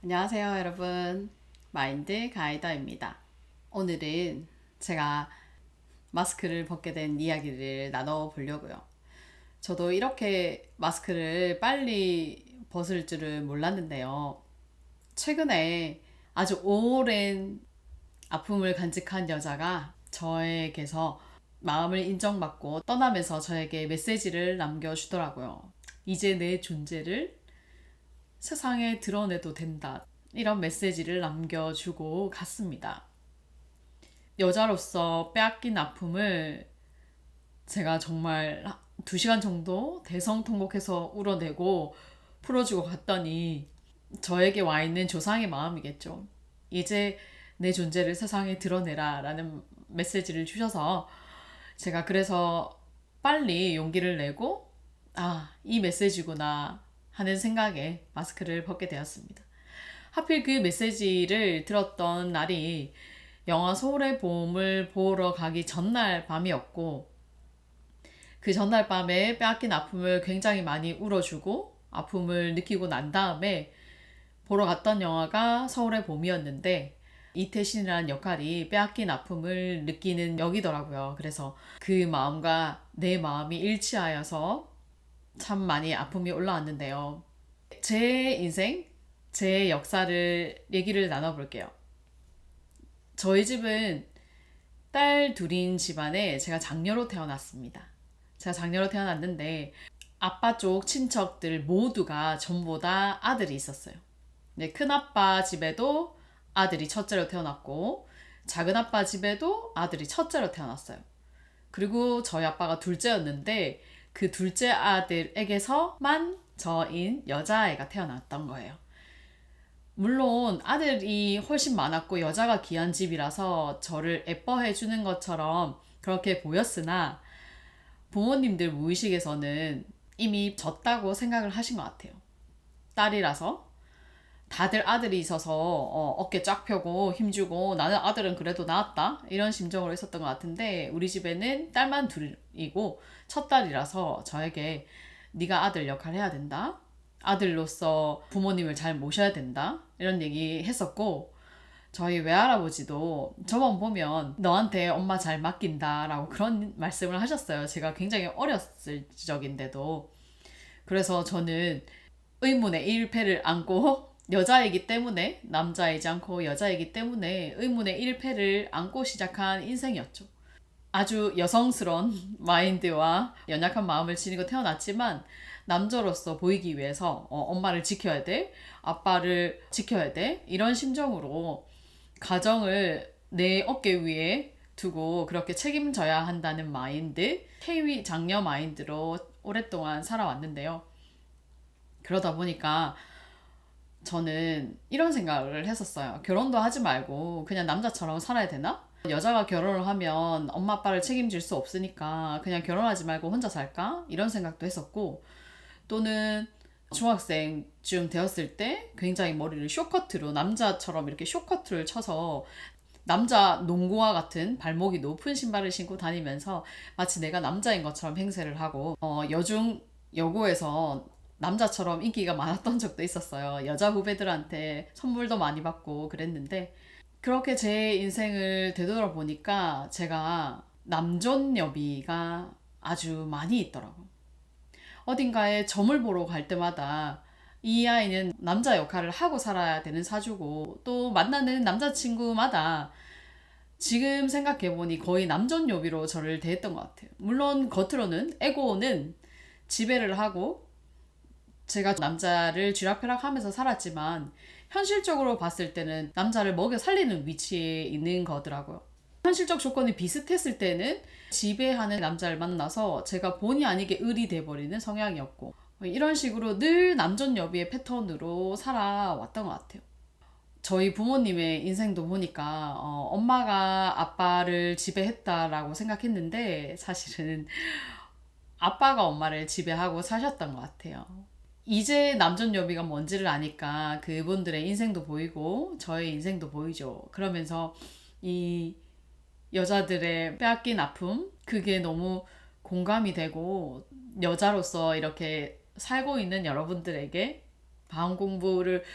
안녕하세요, 여러분. 마인드 가이더입니다. 오늘은 제가 마스크를 벗게 된 이야기를 나눠보려고요. 저도 이렇게 마스크를 빨리 벗을 줄은 몰랐는데요. 최근에 아주 오랜 아픔을 간직한 여자가 저에게서 마음을 인정받고 떠나면서 저에게 메시지를 남겨주더라고요. 이제 내 존재를 세상에 드러내도 된다. 이런 메시지를 남겨주고 갔습니다. 여자로서 빼앗긴 아픔을 제가 정말 2시간 정도 대성통곡해서 울어내고 풀어주고 갔더니 저에게 와 있는 조상의 마음이겠죠. 이제 내 존재를 세상에 드러내라 라는 메시지를 주셔서 제가 그래서 빨리 용기를 내고 이 메시지구나 하는 생각에 마스크를 벗게 되었습니다. 하필 그 메시지를 들었던 날이 영화 서울의 봄을 보러 가기 전날 밤이었고, 그 전날 밤에 빼앗긴 아픔을 굉장히 많이 울어주고 아픔을 느끼고 난 다음에 보러 갔던 영화가 서울의 봄이었는데, 이태신이라는 역할이 빼앗긴 아픔을 느끼는 역이더라고요. 그래서 그 마음과 내 마음이 일치하여서 참 많이 아픔이 올라왔는데요. 제 인생, 제 역사를 얘기를 나눠볼게요. 저희 집은 딸 둘인 집안에 제가 장녀로 태어났습니다. 제가 장녀로 태어났는데 아빠 쪽 친척들 모두가 전부 다 아들이 있었어요. 네, 큰아빠 집에도 아들이 첫째로 태어났고 작은아빠 집에도 아들이 첫째로 태어났어요. 그리고 저희 아빠가 둘째였는데 그 둘째 아들에게서만 저인 여자아이가 태어났던 거예요. 물론 아들이 훨씬 많았고 여자가 귀한 집이라서 저를 예뻐해 주는 것처럼 그렇게 보였으나 부모님들 무의식에서는 이미 졌다고 생각을 하신 것 같아요. 딸이라서 다들 아들이 있어서 어깨 쫙 펴고 힘주고 나는 아들은 그래도 낳았다 이런 심정으로 있었던 것 같은데 우리 집에는 딸만 둘이고 첫 딸이라서 저에게 네가 아들 역할 해야 된다, 아들로서 부모님을 잘 모셔야 된다 이런 얘기 했었고, 저희 외할아버지도 저만 보면 너한테 엄마 잘 맡긴다 라고 그런 말씀을 하셨어요. 제가 굉장히 어렸을 적인데도. 그래서 저는 의문의 일패를 안고 여자이기 때문에, 남자이지 않고 여자이기 때문에 의문의 일패를 안고 시작한 인생이었죠. 아주 여성스러운 마인드와 연약한 마음을 지니고 태어났지만 남자로서 보이기 위해서 엄마를 지켜야 돼, 아빠를 지켜야 돼 이런 심정으로 가정을 내 어깨 위에 두고 그렇게 책임져야 한다는 마인드, 케이 장녀 마인드로 오랫동안 살아왔는데요. 그러다 보니까 저는 이런 생각을 했었어요. 결혼도 하지 말고 그냥 남자처럼 살아야 되나? 여자가 결혼을 하면 엄마 아빠를 책임질 수 없으니까 그냥 결혼하지 말고 혼자 살까? 이런 생각도 했었고, 또는 중학생쯤 되었을 때 굉장히 머리를 쇼커트로 남자처럼 이렇게 쇼커트를 쳐서 남자 농구화 같은 발목이 높은 신발을 신고 다니면서 마치 내가 남자인 것처럼 행세를 하고 여중 여고에서 남자처럼 인기가 많았던 적도 있었어요. 여자 후배들한테 선물도 많이 받고 그랬는데, 그렇게 제 인생을 되돌아보니까 제가 남존여비가 아주 많이 있더라고요. 어딘가에 점을 보러 갈 때마다 이 아이는 남자 역할을 하고 살아야 되는 사주고, 또 만나는 남자친구마다 지금 생각해보니 거의 남존여비로 저를 대했던 것 같아요. 물론 겉으로는 에고는 지배를 하고 제가 남자를 쥐락펴락 하면서 살았지만 현실적으로 봤을 때는 남자를 먹여 살리는 위치에 있는 거더라고요. 현실적 조건이 비슷했을 때는 지배하는 남자를 만나서 제가 본의 아니게 을이 돼버리는 성향이었고, 이런 식으로 늘 남존여비의 패턴으로 살아왔던 것 같아요. 저희 부모님의 인생도 보니까 엄마가 아빠를 지배했다라고 생각했는데 사실은 아빠가 엄마를 지배하고 사셨던 것 같아요. 이제 남존여비가 뭔지를 아니까 그분들의 인생도 보이고 저의 인생도 보이죠. 그러면서 이 여자들의 빼앗긴 아픔, 그게 너무 공감이 되고, 여자로서 이렇게 살고 있는 여러분들에게 마음 공부를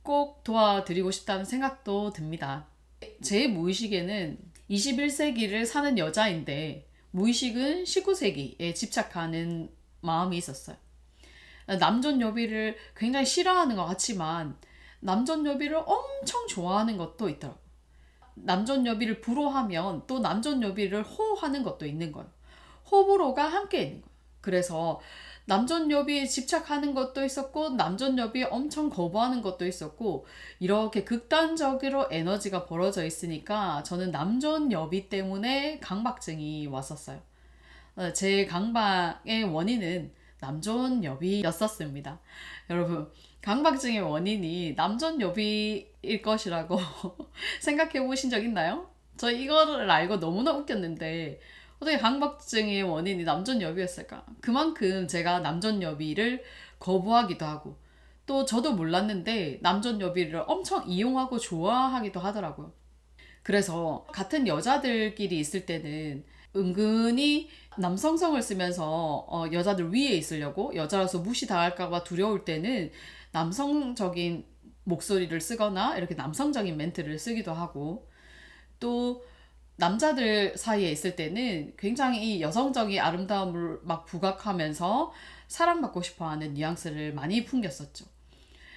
꼭 도와드리고 싶다는 생각도 듭니다. 제 무의식에는 21세기를 사는 여자인데 무의식은 19세기에 집착하는 마음이 있었어요. 남존여비를 굉장히 싫어하는 것 같지만 남존여비를 엄청 좋아하는 것도 있더라고요. 남존여비를 불호하면 또 남존여비를 호하는 것도 있는 거예요. 호불호가 함께 있는 거예요. 그래서 남존여비에 집착하는 것도 있었고 남존여비에 엄청 거부하는 것도 있었고 이렇게 극단적으로 에너지가 벌어져 있으니까 저는 남존여비 때문에 강박증이 왔었어요. 제 강박의 원인은 남존여비였었습니다. 여러분, 강박증의 원인이 남존여비일 것이라고 생각해 보신 적 있나요? 저 이거를 알고 너무나 웃겼는데 어떻게 강박증의 원인이 남존여비였을까? 그만큼 제가 남존여비를 거부하기도 하고 또 저도 몰랐는데 남존여비를 엄청 이용하고 좋아하기도 하더라고요. 그래서 같은 여자들끼리 있을 때는 은근히 남성성을 쓰면서 여자들 위에 있으려고 여자라서 무시당할까봐 두려울 때는 남성적인 목소리를 쓰거나 이렇게 남성적인 멘트를 쓰기도 하고 또 남자들 사이에 있을 때는 굉장히 이 여성적인 아름다움을 막 부각하면서 사랑받고 싶어하는 뉘앙스를 많이 풍겼었죠.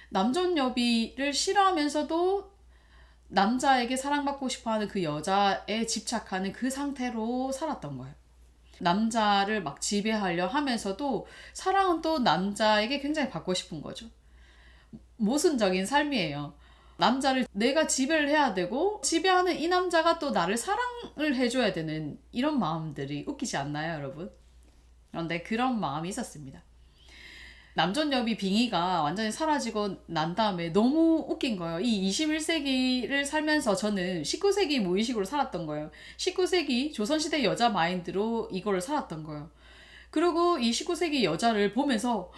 남존여비를 싫어하면서도 남자에게 사랑받고 싶어하는 그 여자에 집착하는 그 상태로 살았던 거예요. 남자를 막 지배하려 하면서도 사랑은 또 남자에게 굉장히 받고 싶은 거죠. 모순적인 삶이에요. 남자를 내가 지배를 해야 되고 지배하는 이 남자가 또 나를 사랑을 해줘야 되는 이런 마음들이 웃기지 않나요, 여러분? 그런데 그런 마음이 있었습니다. 남존여비 빙의가 완전히 사라지고 난 다음에 너무 웃긴 거예요. 이 21세기를 살면서 저는 19세기 무의식으로 살았던 거예요. 19세기 조선시대 여자 마인드로 이거를 살았던 거예요. 그리고 이 19세기 여자를 보면서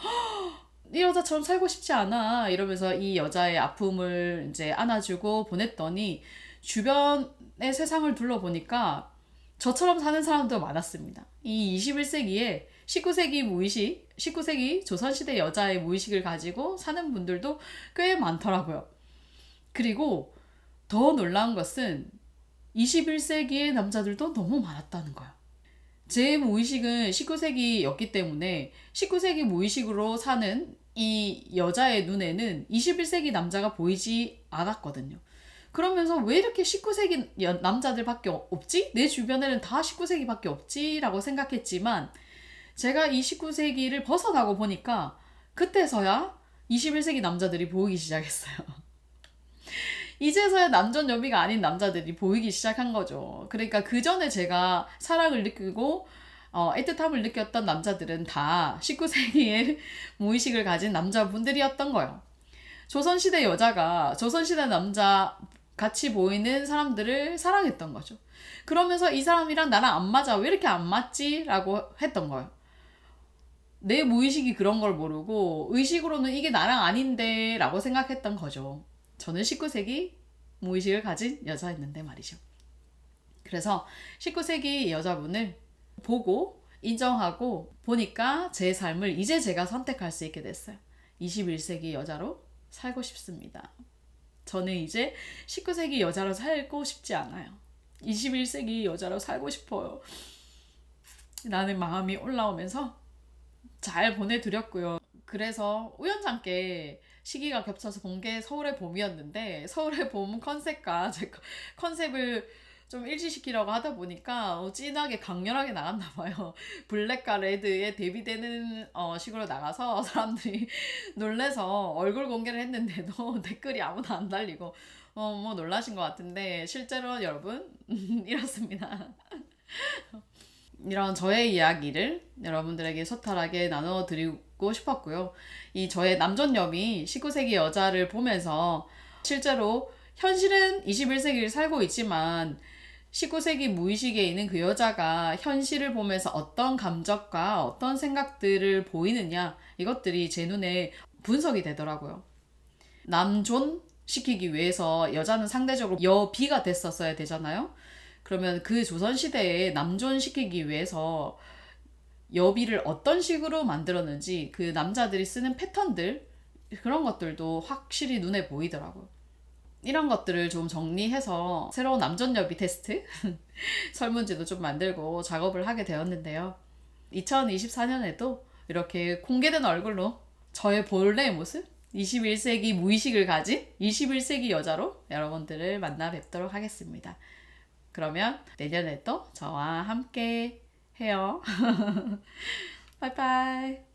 이 여자처럼 살고 싶지 않아 이러면서 이 여자의 아픔을 이제 안아주고 보냈더니 주변의 세상을 둘러보니까 저처럼 사는 사람도 많았습니다. 이 21세기에 19세기 무의식, 19세기 조선시대 여자의 무의식을 가지고 사는 분들도 꽤 많더라고요. 그리고 더 놀라운 것은 21세기의 남자들도 너무 많았다는 거예요. 제 무의식은 19세기였기 때문에 19세기 무의식으로 사는 이 여자의 눈에는 21세기 남자가 보이지 않았거든요. 그러면서 왜 이렇게 19세기 남자들밖에 없지? 내 주변에는 다 19세기밖에 없지? 라고 생각했지만 제가 이 19세기를 벗어나고 보니까 그때서야 21세기 남자들이 보이기 시작했어요. 이제서야 남존여비가 아닌 남자들이 보이기 시작한 거죠. 그러니까 그 전에 제가 사랑을 느끼고 애틋함을 느꼈던 남자들은 다 19세기의 무의식을 가진 남자분들이었던 거예요. 조선시대 여자가 조선시대 남자 같이 보이는 사람들을 사랑했던 거죠. 그러면서 이 사람이랑 나랑 안 맞아. 왜 이렇게 안 맞지? 라고 했던 거예요. 내 무의식이 그런 걸 모르고 의식으로는 이게 나랑 아닌데 라고 생각했던 거죠. 저는 19세기 무의식을 가진 여자였는데 말이죠. 그래서 19세기 여자분을 보고 인정하고 보니까 제 삶을 이제 제가 선택할 수 있게 됐어요. 21세기 여자로 살고 싶습니다. 저는 이제 19세기 여자로 살고 싶지 않아요. 21세기 여자로 살고 싶어요. 라는 마음이 올라오면서 잘 보내드렸고요. 그래서 우연찮게 시기가 겹쳐서 본 게 서울의 봄이었는데 서울의 봄 컨셉과 제 컨셉을 좀 일치시키려고 하다 보니까 진하게 강렬하게 나갔나 봐요. 블랙과 레드에 대비되는 식으로 나가서 사람들이 놀래서 얼굴 공개를 했는데도 댓글이 아무도 안 달리고 뭐 놀라신 것 같은데 실제로 여러분 이렇습니다. 이런 저의 이야기를 여러분들에게 소탈하게 나눠드리고 싶었고요. 이 저의 남존여비 19세기 여자를 보면서 실제로 현실은 21세기를 살고 있지만 19세기 무의식에 있는 그 여자가 현실을 보면서 어떤 감정과 어떤 생각들을 보이느냐 이것들이 제 눈에 분석이 되더라고요. 남존 시키기 위해서 여자는 상대적으로 여비가 됐었어야 되잖아요. 그러면 그 조선시대에 남존시키기 위해서 여비를 어떤 식으로 만들었는지 그 남자들이 쓰는 패턴들 그런 것들도 확실히 눈에 보이더라고요. 이런 것들을 좀 정리해서 새로운 남존여비 테스트 설문지도 좀 만들고 작업을 하게 되었는데요. 2024년에도 이렇게 공개된 얼굴로 저의 본래의 모습, 21세기 무의식을 가진 21세기 여자로 여러분들을 만나 뵙도록 하겠습니다. 그러면 내년에도 저와 함께 해요. 바이바이.